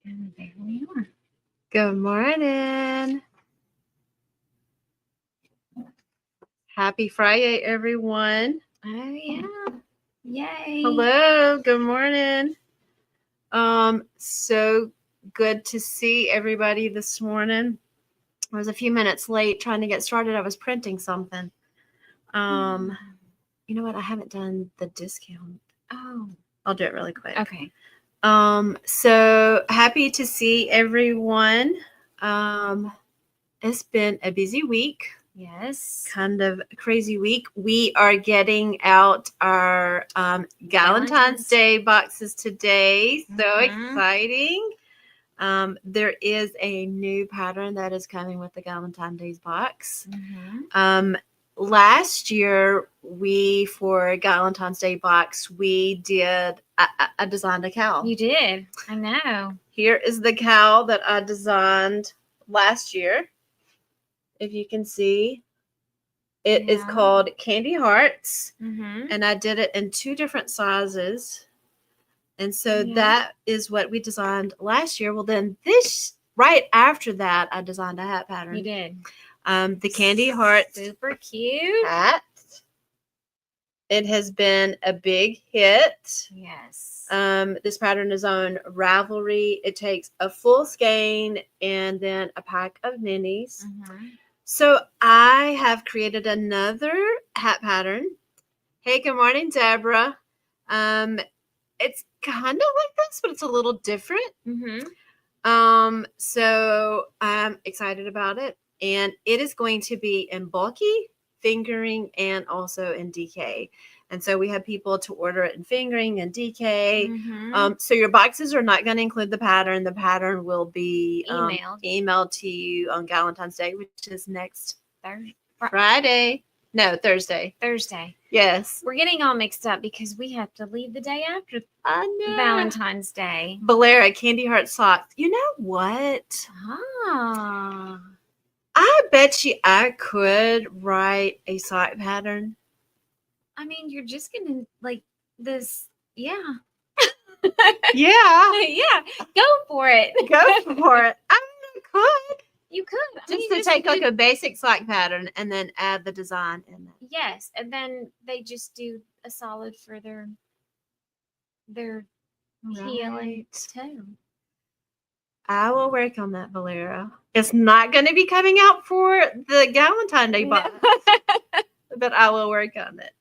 And there we are. Good morning. Happy Friday, everyone. Oh yeah. Yay. Hello, good morning. So good to see everybody this morning. I was a few minutes late trying to get started. I was printing something. You know what? I haven't done the discount. Oh. I'll do it really quick. Okay. So happy to see everyone. It's been a busy week. Yes. Kind of a crazy week. We are getting out our Galentine's Day boxes today. So exciting. There is a new pattern that is coming with the Galentine's Day box. Last year, for Galentine's Day box, I designed a cow. You did. I know. Here is the cow that I designed last year. If you can see, it is called Candy Hearts, and I did it in 2 different sizes. And so that is what we designed last year. Well, then right after that, I designed a hat pattern. You did. The Candy Hearts super cute hat. It has been a big hit. Yes. This pattern is on Ravelry. It takes a full skein and then a pack of minis. So I have created another hat pattern. Hey, good morning, Deborah. It's kind of like this, but it's a little different. So I'm excited about it. And it is going to be in bulky, fingering, and also in DK. And so we have people to order it in fingering and DK. So your boxes are not going to include the pattern. The pattern will be emailed to you on Galentine's Day, which is next Friday. No, Thursday. Yes. We're getting all mixed up because we have to leave the day after Valentine's Day. Valera, Candy Heart Socks. You know what? I bet you I could write a sock pattern. I mean, you're just going to like this. Yeah. Yeah. Yeah. Go for it. Go for it. I mean, I could. You could. Just take like a basic sock pattern and then add the design in it. Yes. And then they just do a solid for their healing too. I will work on that, Valera. It's not going to be coming out for the Galentine Day box, but I will work on it.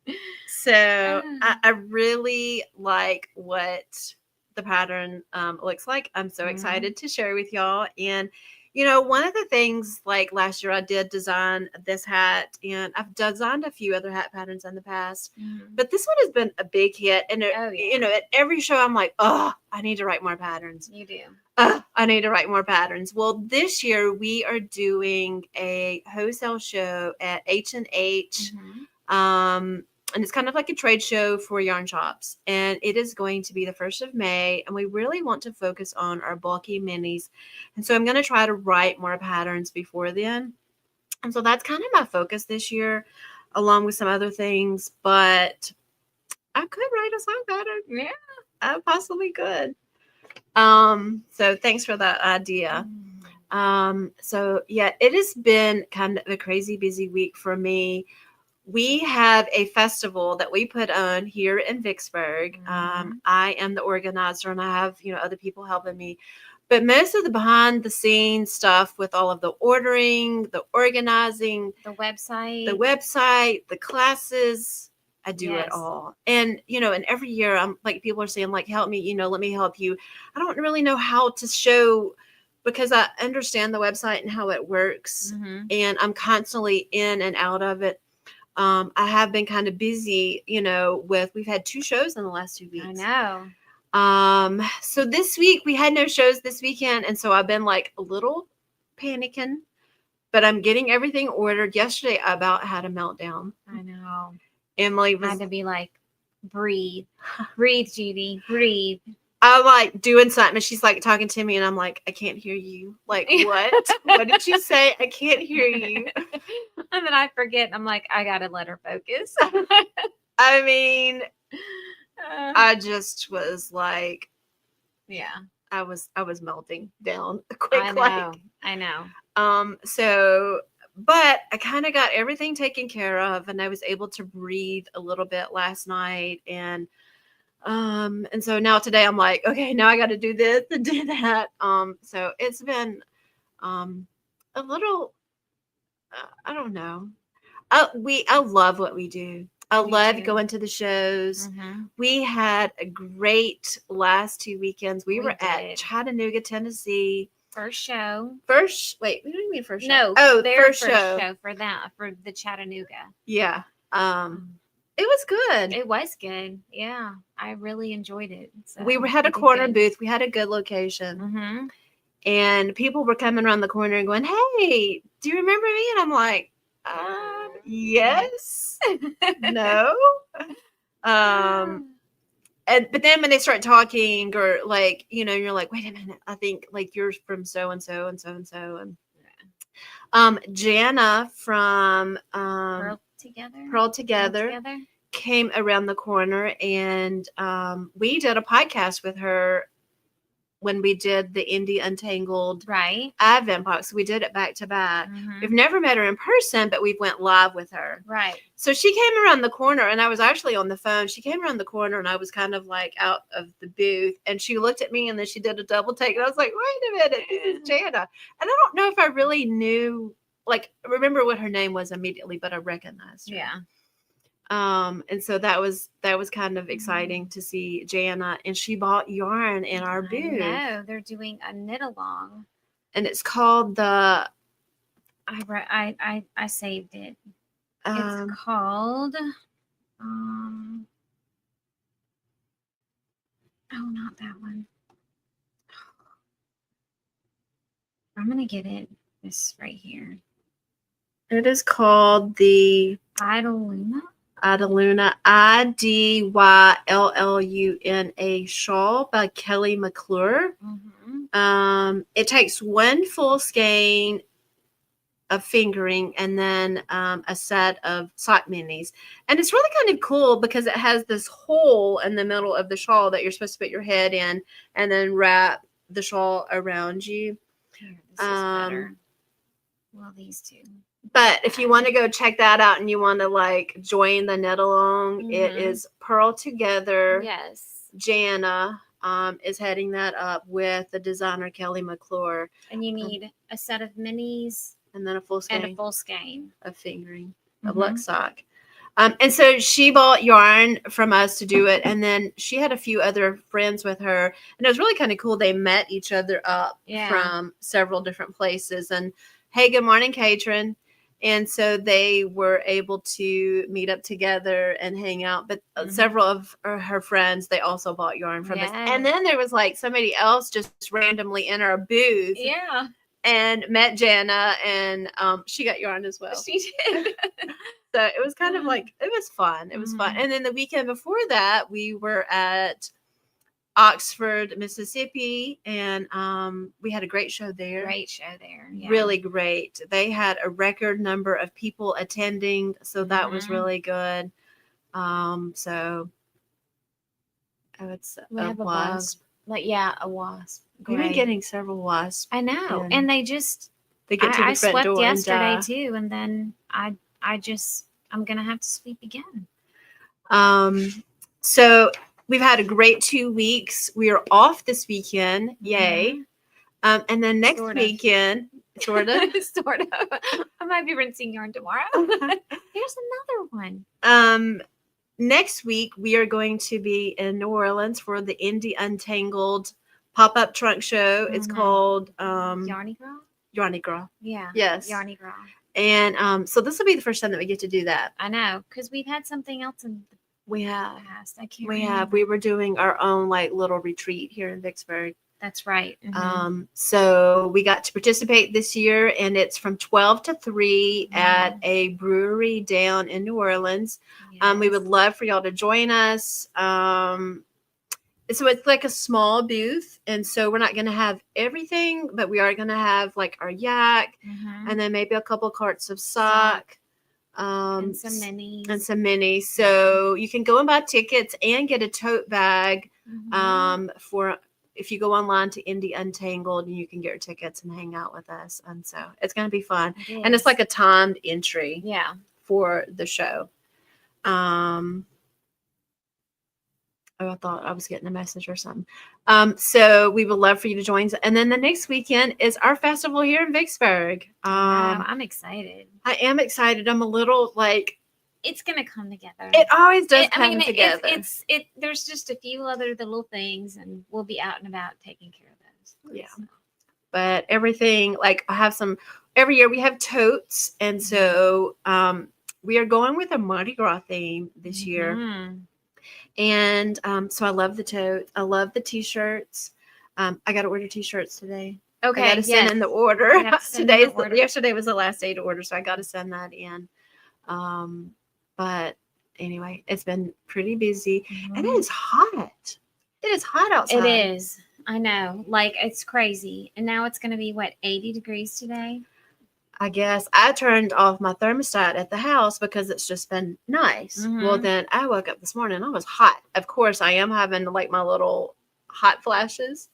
So I really like what the pattern looks like. I'm so excited to share with y'all. And, you know, one of the things, like last year I did design this hat, and I've designed a few other hat patterns in the past, but this one has been a big hit. And, you know, at every show I'm like, oh, I need to write more patterns. You do. I need to write more patterns. Well, this year we are doing a wholesale show at H&H. And it's kind of like a trade show for yarn shops. And it is going to be the 1st of May. And we really want to focus on our bulky minis. And so I'm going to try to write more patterns before then. And so that's kind of my focus this year, along with some other things. But I could write a sock pattern. Yeah, I possibly could. So thanks for that idea. So yeah, it has been kind of a crazy busy week for me. We have a festival that we put on here in Vicksburg. I am the organizer, and I have, you know, other people helping me. But most of the behind the scenes stuff with all of the ordering, the organizing, the website, the classes, I do it all. And, you know, and every year I'm like, people are saying like, help me, you know, let me help you. I don't really know how to show, because I understand the website and how it works. And I'm constantly in and out of it. I have been kind of busy, you know, we've had 2 shows in the last 2 weeks. I know. So this week we had no shows this weekend. And so I've been like a little panicking, but I'm getting everything ordered. Yesterday I about had a meltdown. I know. Emily had to be like, breathe, Judy, breathe. I'm like doing something, and she's like talking to me, and I'm like, I can't hear you. Like, what? What did you say? I can't hear you. And then I forget. I'm like, I gotta let her focus. I mean, I just was like, yeah. I was melting down I quick. know. I know. So, but I kind of got everything taken care of, and I was able to breathe a little bit last night, and so now today I'm like, okay, now I got to do this and do that. So it's been a little, I don't know. I love what we do. I Me love too. going to the shows. Mhm. We had a great last 2 weekends. We We were at did. Chattanooga, Tennessee. First show. Wait, what do you mean first show? No, Oh, their first show. for the Chattanooga. Yeah. Um, It was good. It was good. Yeah, I really enjoyed it. So We had a did corner good. booth. We had a good location. Mhm. And people were coming around the corner and going, "Hey, do you remember me?" And I'm like, yes. No. But then when they start talking, or like, you're like, wait a minute, I think like you're from so and so and so and so. And Jana from Pearl Together came around the corner, and we did a podcast with her when we did the Indie Untangled Advent box. We did it back to back. Mhm. We've never met her in person, but we went live with her. Right. So she came around the corner, and I was actually on the phone. She came around the corner, and I was kind of like out of the booth, and she looked at me, and then she did a double take, and I was like, wait a minute, this is Jana. And I don't know if I really knew, like, remember what her name was immediately, but I recognized her. Yeah. And so that was kind of exciting to see Jana, and she bought yarn in our booth. No, they're doing a knit along, and it's called the. I saved it. It's called oh, not that one. I'm gonna get it. This right here. It is called the Idaluna. Idylluna shawl by Kelly McClure. Mm-hmm. It takes one full skein of fingering, and then a set of sock minis, and it's really kind of cool because it has this hole in the middle of the shawl that you're supposed to put your head in, and then wrap the shawl around you. Here, this is better. Well, these two. But if you want to go check that out and you want to like join the knit along, it is Pearl Together. Yes. Jana is heading that up with the designer Kelly McClure. And you need a set of minis and then a full skein. And a full skein of fingering of luck sock. And so she bought yarn from us to do it. And then she had a few other friends with her. And it was really kind of cool. They met each other up from several different places. And hey, good morning, Katrin. And so they were able to meet up together and hang out. But several of her friends, they also bought yarn from us. And then there was like somebody else just randomly in our booth. Yeah. And met Jana, and she got yarn as well. She did. So it was kind of like, it was fun. It was fun. And then the weekend before that, we were at Oxford, Mississippi, and we had a great show there. Yeah. Really great. They had a record number of people attending, so that was really good. So I would say we have a wasp. A wasp. We've been getting several wasps. I know, and they get to the front swept door yesterday too, and then I'm gonna have to sweep again. So we've had a great 2 weeks. We are off this weekend. Yay. And then next weekend, sort of. I might be rinsing yarn tomorrow. Here's another one. Next week, we are going to be in New Orleans for the Indie Untangled pop-up trunk show. It's called Yarny Girl. Yeah. Yes. Yarny Girl. And so this will be the first time that we get to do that. I know, because we've had something else in the past. I can't remember. We were doing our own like little retreat here in Vicksburg. That's right. So we got to participate this year, and it's from 12 to 3 at a brewery down in New Orleans. Yes. We would love for y'all to join us. So it's like a small booth, and so we're not going to have everything, but we are going to have like our yak, and then maybe a couple carts of sock. And some minis. So you can go and buy tickets and get a tote bag for if you go online to Indie Untangled, you can get your tickets and hang out with us. And so it's going to be fun. And it's like a timed entry for the show. Oh, I thought I was getting a message or something. So we would love for you to join us. And then the next weekend is our festival here in Vicksburg. I'm excited. I am excited. I'm a little like, it's gonna come together. It always does come together. There's just a few other little things, and we'll be out and about taking care of those. Yeah. So. But everything, like I have some, every year we have totes. And so we are going with a Mardi Gras theme this year. And so I love the totes. I love the t-shirts. I got to order t-shirts today. Okay. I got to send in the order. Yesterday was the last day to order, so I got to send that in. But anyway, it's been pretty busy, and it is hot. It is hot outside. It is. I know. Like, it's crazy. And now it's going to be, 80 degrees today? I guess I turned off my thermostat at the house because it's just been nice. Well, then I woke up this morning. I was hot. Of course, I am having like my little hot flashes.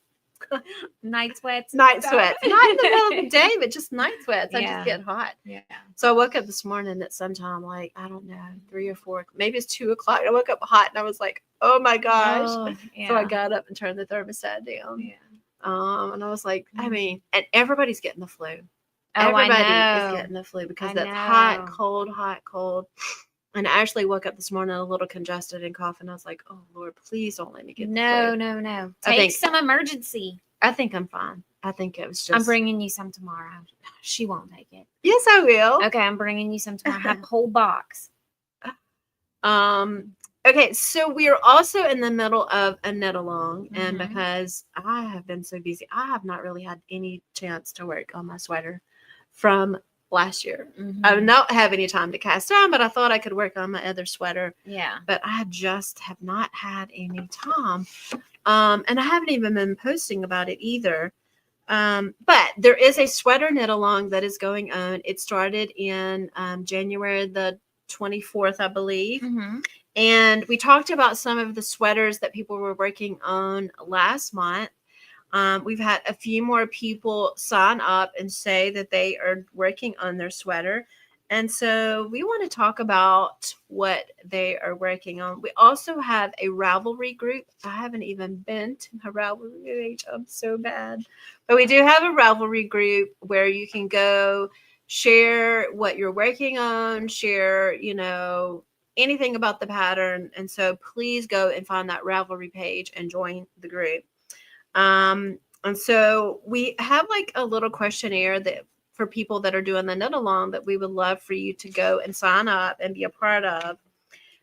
Night sweats. Not in the middle of the day, but just night sweats. I just get hot. Yeah. So I woke up this morning at sometime like, I don't know, 3 or 4, maybe it's 2 o'clock. I woke up hot and I was like, oh my gosh. So I got up and turned the thermostat down. Yeah. And I was like, I mean, and everybody's getting the flu. Oh, everybody is getting the flu because that's hot, cold. And I actually woke up this morning a little congested and coughing. I was like, oh, Lord, please don't let me get the flu. No. Take some emergency. I think I'm fine. I think it was just. I'm bringing you some tomorrow. She won't take it. Yes, I will. Okay, I'm bringing you some tomorrow. I have a whole box. Okay, so we are also in the middle of a knit along. And because I have been so busy, I have not really had any chance to work on my sweater from last year. I do not have any time to cast on, but I thought I could work on my other sweater. Yeah. But I just have not had any time. And I haven't even been posting about it either. But there is a sweater knit along that is going on. It started in January the 24th, I believe. And we talked about some of the sweaters that people were working on last month. We've had a few more people sign up and say that they are working on their sweater. And so we want to talk about what they are working on. We also have a Ravelry group. I haven't even been to my Ravelry page. I'm so bad. But we do have a Ravelry group where you can go share what you're working on, share, anything about the pattern. And so please go and find that Ravelry page and join the group. And so we have like a little questionnaire that for people that are doing the knit along that we would love for you to go and sign up and be a part of.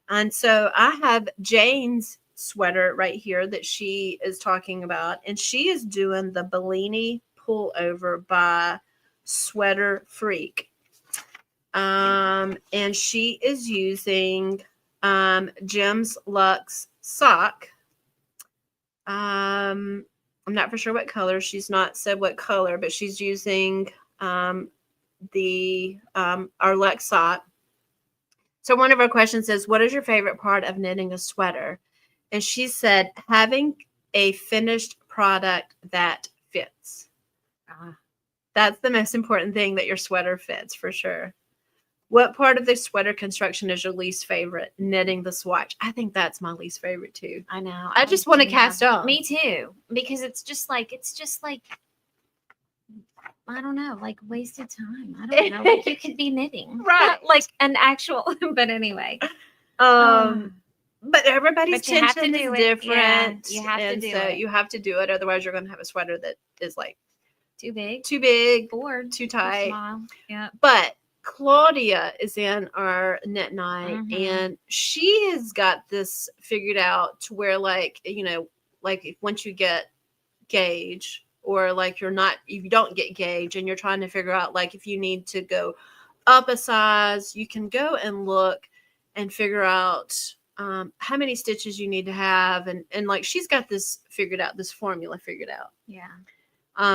And so I have Jane's sweater right here that she is talking about, and she is doing the Bellini pullover by Sweater Freak. And she is using Jems Luxe sock. I'm not for sure what color. She's not said what color, but she's using our Luxe sock. So one of our questions is, what is your favorite part of knitting a sweater? And she said, having a finished product that fits. That's the most important thing, that your sweater fits for sure. What part of the sweater construction is your least favorite? Knitting the swatch. I think that's my least favorite too. I know. I just want to cast on. Me too. Because it's just like, I don't know, like wasted time. I don't know. Like you could be knitting. Right. Like an actual, but anyway. But everybody's tension is different. Yeah, you have to do it. You have to do it. Otherwise you're going to have a sweater that is like too big, bored, too tight. Yeah. But Claudia is in our knit night, and she has got this figured out to where, like, if once you get gauge, or like if you don't get gauge and you're trying to figure out, like, if you need to go up a size, you can go and look and figure out how many stitches you need to have. And like, she's got this figured out, this formula figured out. Yeah.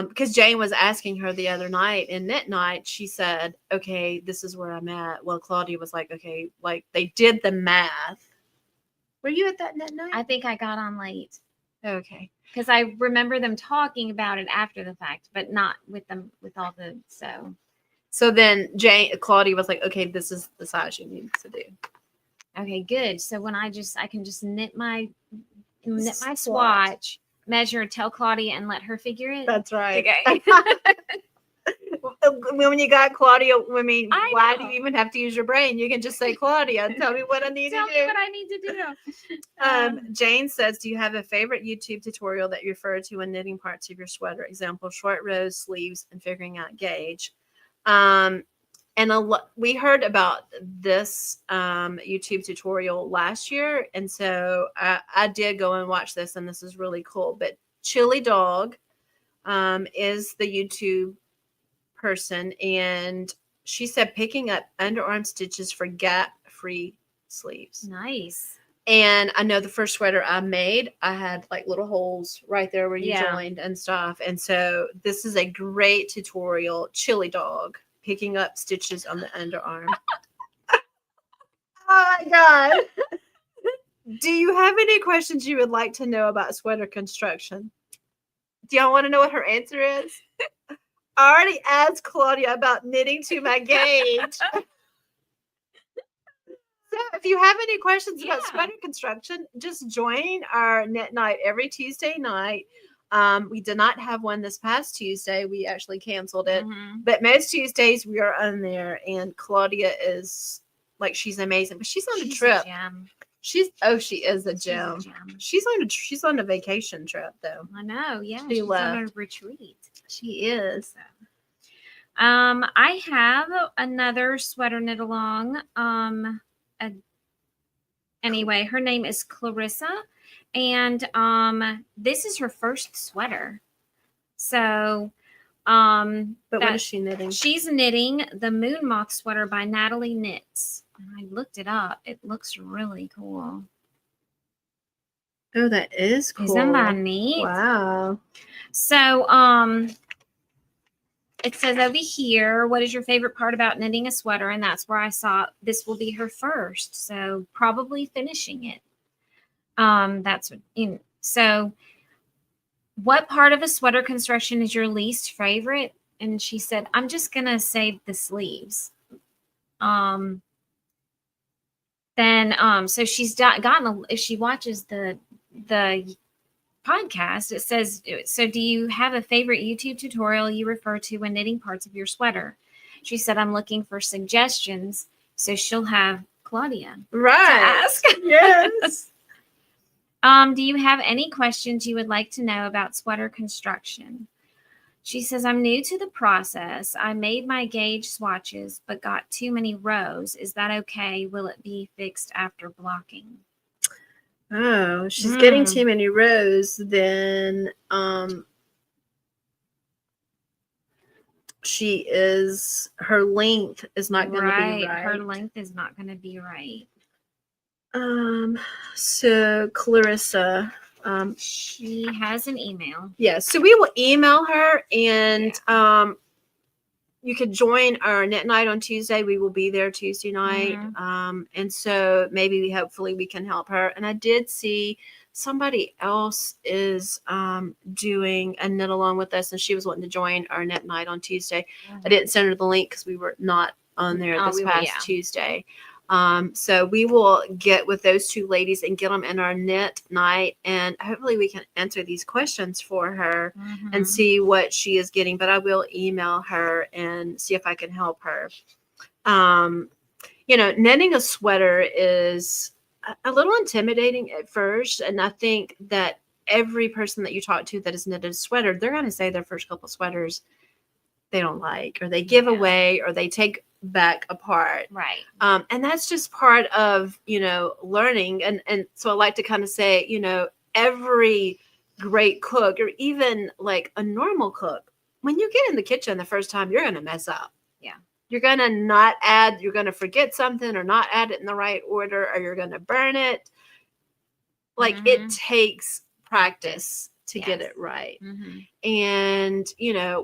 Because Jane was asking her the other night in knit night, she said, okay, this is where I'm at. Well, Claudia was like, okay, like they did the math. Were you at that knit night? I think I got on late. Okay. Because I remember them talking about it after the fact, but not with them with all the So then Claudia was like, okay, this is the size you need to do. Okay, good. So when I can just knit my swatch, measure, tell Claudia, and let her figure it. That's right. Okay. When you got Claudia, why do know. you even have to use your brain? You can just say, Claudia, tell me what I need to do. Tell me what I need to do. Jane says, do you have a favorite YouTube tutorial that you refer to when knitting parts of your sweater? Example, short rows, sleeves, and figuring out gauge. And we heard about this YouTube tutorial last year, and so I did go and watch this, and this is really cool. But Chili Dog is the YouTube person, and she said picking up underarm stitches for gap-free sleeves. Nice. And I know the first sweater I made, I had like little holes right there where you joined and stuff. And so this is a great tutorial, Chili Dog, picking up stitches on the underarm. Oh my God. Do you have any questions you would like to know about sweater construction? Do y'all want to know what her answer is? I already asked Claudia about knitting to my gauge. So if you have any questions about sweater construction, just join our knit night every Tuesday night. We did not have one this past Tuesday. We actually canceled it. But most Tuesdays we are on there, and Claudia is like, she's amazing. But she's on a trip. She is a gem. She's on a vacation trip though. I know, yeah. She's on a retreat. She is. I have another sweater knit along. Anyway, her name is Clarissa, and this is her first sweater. So, but what is she knitting? She's knitting the Moon Moth sweater by Natalie Knits. I looked it up. It looks really cool. Oh, that is cool. Isn't that neat? Wow. So, it says over here, what is your favorite part about knitting a sweater? And that's where I saw this will be her first. So probably finishing it. That's what, so what part of a sweater construction is your least favorite? And she said, I'm just going to say the sleeves. So she's gotten, if she watches the podcast, it says, so do you have a favorite YouTube tutorial you refer to when knitting parts of your sweater? She said, I'm looking for suggestions. So she'll have Claudia to ask. Yes. Do you have any questions you would like to know about sweater construction? She says, I'm new to the process. I made my gauge swatches, but got too many rows. Is that okay? Will it be fixed after blocking? Oh, she's getting too many rows, then her length is not going to be right. Her length is not going to be right. So Clarissa, she has an email. Yeah, so we will email her, and you could join our knit night on Tuesday. We will be there Tuesday night. And so hopefully we can help her. And I did see somebody else is doing a knit along with us, and she was wanting to join our knit night on Tuesday. I didn't send her the link because we were not on there this past Tuesday. So we will get with those two ladies and get them in our knit night, and hopefully we can answer these questions for her and see what she is getting. But I will email her and see if I can help her. Knitting a sweater is a little intimidating at first, and I think that every person that you talk to that has knitted a sweater, they're going to say their first couple sweaters they don't like, or they give away, or they take back apart. Right. And that's just part of, learning. And so I like to kind of say, every great cook, or even like a normal cook, when you get in the kitchen the first time, you're going to mess up. Yeah. You're going to you're going to forget something, or not add it in the right order, or you're going to burn it. Like it takes practice to get it right. And,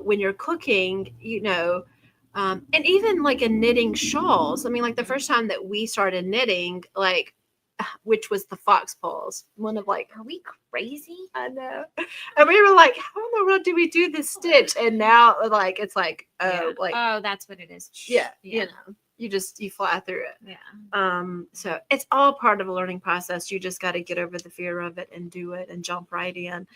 when you're cooking, and even like in knitting shawls, I mean, like the first time that we started knitting, like which was the fox paws. One of like, Are we crazy? I know. And we were like, how in the world do we do this stitch? And now like it's like, Yeah. like That's what it is. yeah, you know, you fly through it. Yeah. So it's all part of a learning process. You just got to get over the fear of it and do it and jump right in.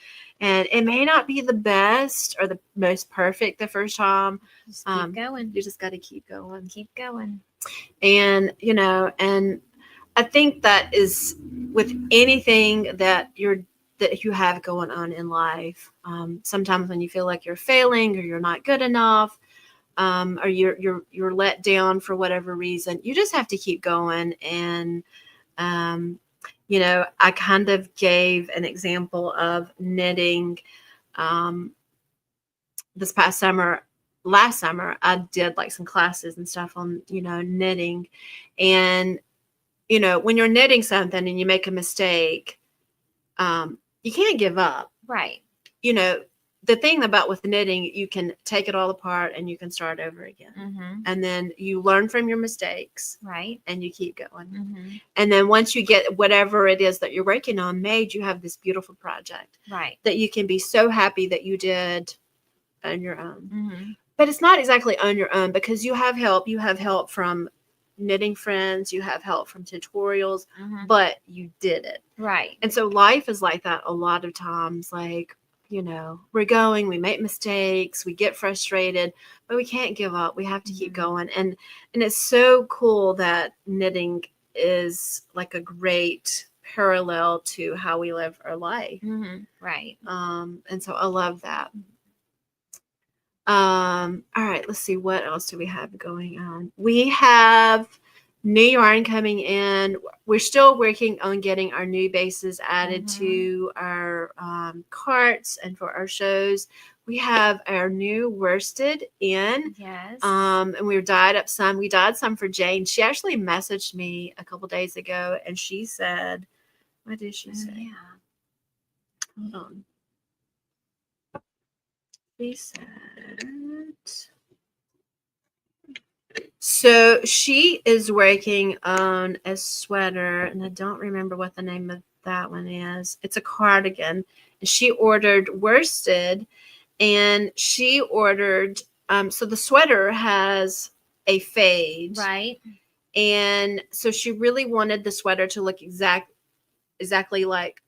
And it may not be the best or the most perfect the first time. Just keep going. You just got to keep going. Keep going. And, you know, and I think that is with anything that you have going on in life. Sometimes when you feel like you're failing or you're not good enough, or you're let down for whatever reason, you just have to keep going. And you know, I kind of gave an example of knitting. This past summer, last summer, I did like some classes and stuff on, you know, knitting. And you know, when you're knitting something and you make a mistake, you can't give up. Right. You know, the thing about with knitting, you can take it all apart and you can start over again. Mm-hmm. And then you learn from your mistakes. Right. And you keep going. Mm-hmm. And then once you get whatever it is that you're working on made, you have this beautiful project. Right. That you can be so happy that you did on your own. Mm-hmm. But it's not exactly on your own because you have help. You have help from knitting friends, you have help from tutorials, but you did it. Right. And so life is like that a lot of times. Like, you know, we make mistakes, we get frustrated, but we can't give up. We have to keep going. And it's so cool that knitting is like a great parallel to how we live our life. Mm-hmm. Right. And so I love that. All right, let's see, what else do we have going on? We have new yarn coming in. We're still working on getting our new bases added to our carts and for our shows. We have our new worsted in. Yes. And we've dyed up some. We dyed some for Jane. She actually messaged me a couple days ago and she said, what did she say? Yeah. Hold on. She said, so she is working on a sweater, and I don't remember what the name of that one is. It's a cardigan. And she ordered worsted, and she ordered, so the sweater has a fade. Right. And so she really wanted the sweater to look exactly like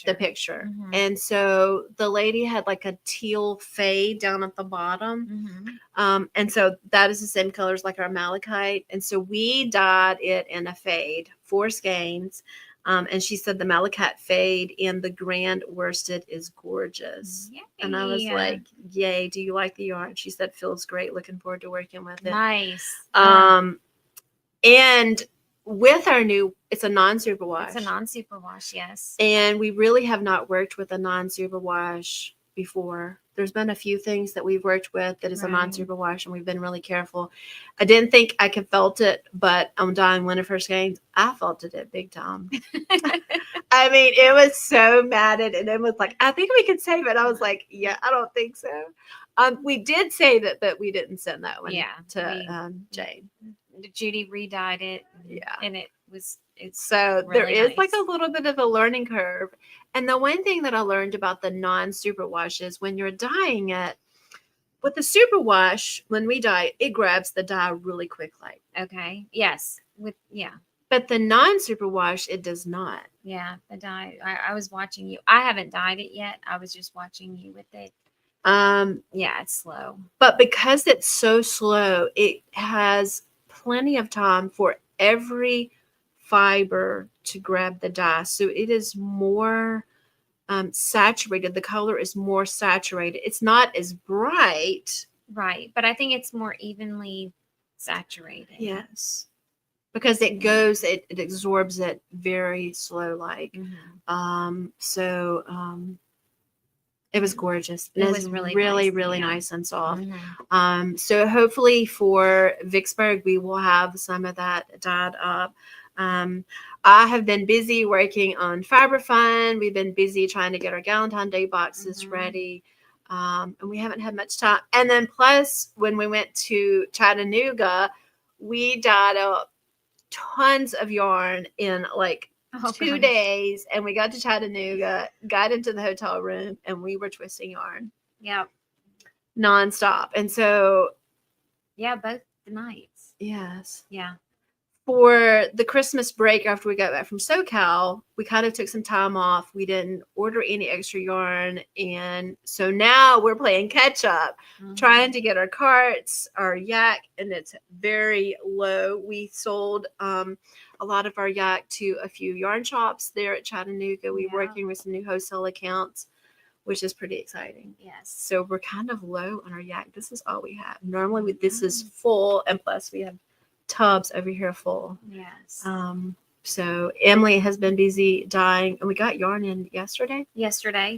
the picture. And so the lady had like a teal fade down at the bottom. And so that is the same colors like our malachite. And so we dyed it in a fade, 4 skeins. And she said the malachite fade in the grand worsted is gorgeous. Yay. And I was like, yay, do you like the yarn? She said, feels great. Looking forward to working with it. Nice. And with our new, it's a non-superwash. It's a non-superwash, yes. And we really have not worked with a non-superwash before. There's been a few things that we've worked with that is a non-superwash, and we've been really careful. I didn't think I could felt it, but I'm dyeing one of her skeins. I felt it big time. I mean, it was so matted, and it was like, I think we could save it. I was like, yeah, I don't think so. We did save it, but we didn't send that one to Jane. Judy re-dyed it. And it's so really there is nice. like a little bit of a learning curve. And the one thing that I learned about the non-superwash is when you're dyeing it with the superwash, when we dye, it grabs the dye really quickly. Okay. Yes. But the non-superwash, it does not. Yeah, the dye. I was watching you. I haven't dyed it yet. I was just watching you with it. Yeah, it's slow. But because it's so slow, it has plenty of time for every fiber to grab the dye. So it is more saturated. The color is more saturated. It's not as bright. Right. But I think it's more evenly saturated. Yes. Because it goes, it absorbs it very slow like. It was gorgeous. It was really nice and soft. So hopefully for Vicksburg, we will have some of that dyed up. I have been busy working on Fiber Fun. We've been busy trying to get our Galentine Day boxes ready. And we haven't had much time. And then plus, when we went to Chattanooga, we dyed up tons of yarn in like Oh, 2 gosh. days, and we got to Chattanooga, got into the hotel room, and we were twisting yarn Yep. nonstop. And so, Yeah, both the nights. yes, Yeah. for the Christmas break after we got back from SoCal, we kind of took some time off. We didn't order any extra yarn. And so now we're playing catch up, trying to get our carts, our yak, and it's very low. We sold a lot of our yak to a few yarn shops there at Chattanooga. We're working with some new wholesale accounts, which is pretty exciting. Yes. So we're kind of low on our yak. This is all we have. Normally this is full, and plus we have tubs over here full. Yes. So Emily has been busy dyeing, and we got yarn in yesterday.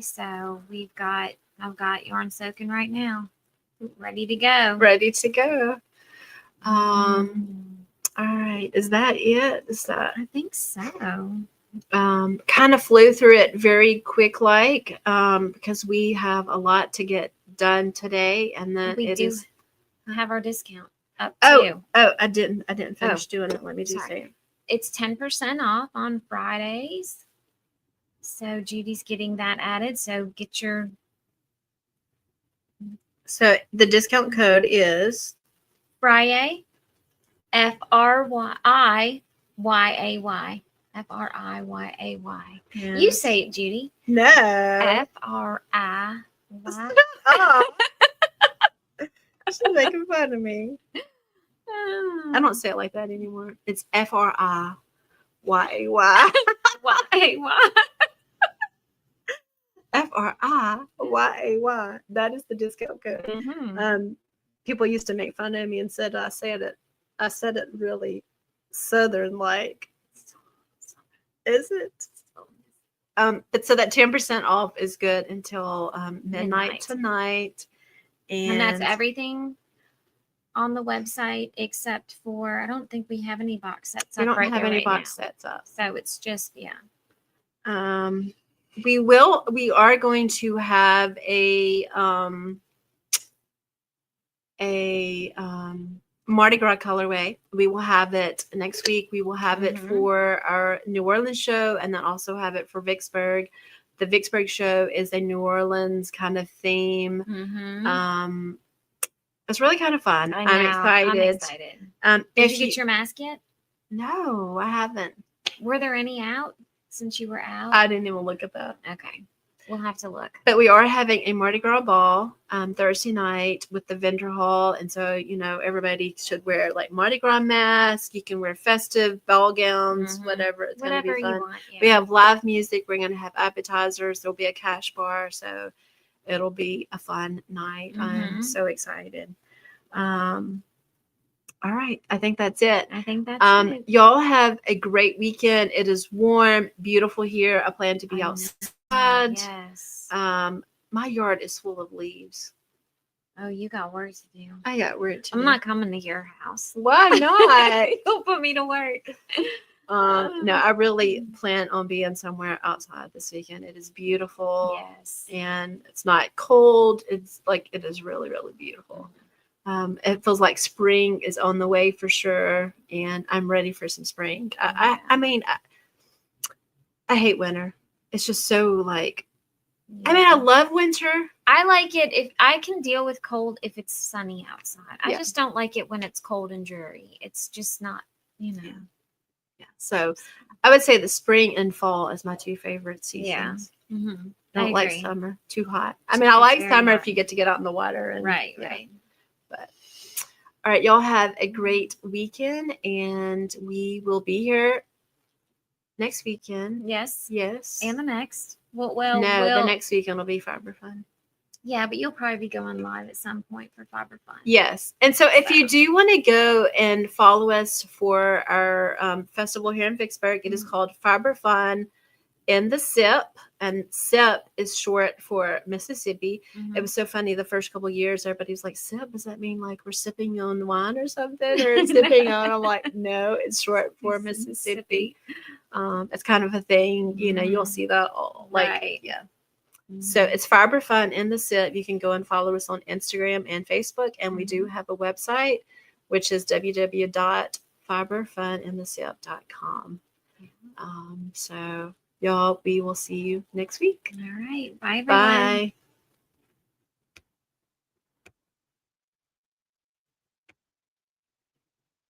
So I've got yarn soaking right now, ready to go. Ready to go. All right. Is that it? I think so. Kind of flew through it very quick because we have a lot to get done today, and then we have our discount up too. too. I didn't finish doing it. Let me just say it. It's 10% off on Fridays. So Judy's getting that added. So So the discount code is Friday, FRIYAY. FRIYAY. Yes. You say it, Judy. No. FRIY. Oh. She's making fun of me. I don't say it like that anymore. It's FRIYAY. Why? FRIYAY. That is the discount code. Mm-hmm. People used to make fun of me and said I said it really Southern like. Is it? But so that 10% off is good until midnight tonight. And that's everything on the website except for, I don't think we have any box sets up. We don't have any box sets up. So it's just, we are going to have a Mardi Gras colorway. We will have it next week. We will have it for our New Orleans show, and then also have it for Vicksburg. The Vicksburg show is a New Orleans kind of theme. It's really kind of fun. I'm excited. Did you get your mask yet? No, I haven't. Were there any out since you were out? I didn't even look at that. Okay. We'll have to look. But we are having a Mardi Gras ball Thursday night with the vendor hall. And so, everybody should wear like Mardi Gras masks. You can wear festive ball gowns, whatever. It's going to be fun. You want, yeah. We have live music. We're going to have appetizers. There'll be a cash bar. So it'll be a fun night. I'm so excited. All right. I think that's it. it. Y'all have a great weekend. It is warm, beautiful here. I plan to be outside. Yes. My yard is full of leaves. Oh, you got work to do. I got work to do. I'm not coming to your house. Why not? You'll put me to work. No, I really plan on being somewhere outside this weekend. It is beautiful. Yes. And it's not cold. It's like, it is really, really beautiful. It feels like spring is on the way for sure. And I'm ready for some spring. I hate winter. It's just so like, I love winter. I like it if I can deal with cold if it's sunny outside. I just don't like it when it's cold and dreary. It's just not, Yeah. So I would say the spring and fall is my two favorite seasons. Yeah. I don't like summer. Too hot. I like summer if you get to get out in the water. And, right. But all right, y'all have a great weekend, and we will be here next weekend. Yes. And the next. The next weekend will be Fiber Fun. Yeah, but you'll probably be going live at some point for Fiber Fun. Yes. And so if you do want to go and follow us for our festival here in Vicksburg, it is called Fiber Fun in the SIP. And SIP is short for Mississippi. It was so funny the first couple of years. Everybody was like, SIP, does that mean like we're sipping on wine or something? Or sipping on? I'm like, no, it's short for Mississippi. It's kind of a thing. You'll see that all. Yeah. So it's Fiber Fun in the SIP. You can go and follow us on Instagram and Facebook. And we do have a website, which is www.fiberfuninthesip.com. So y'all, we will see you next week. All right. Bye, everyone. Bye.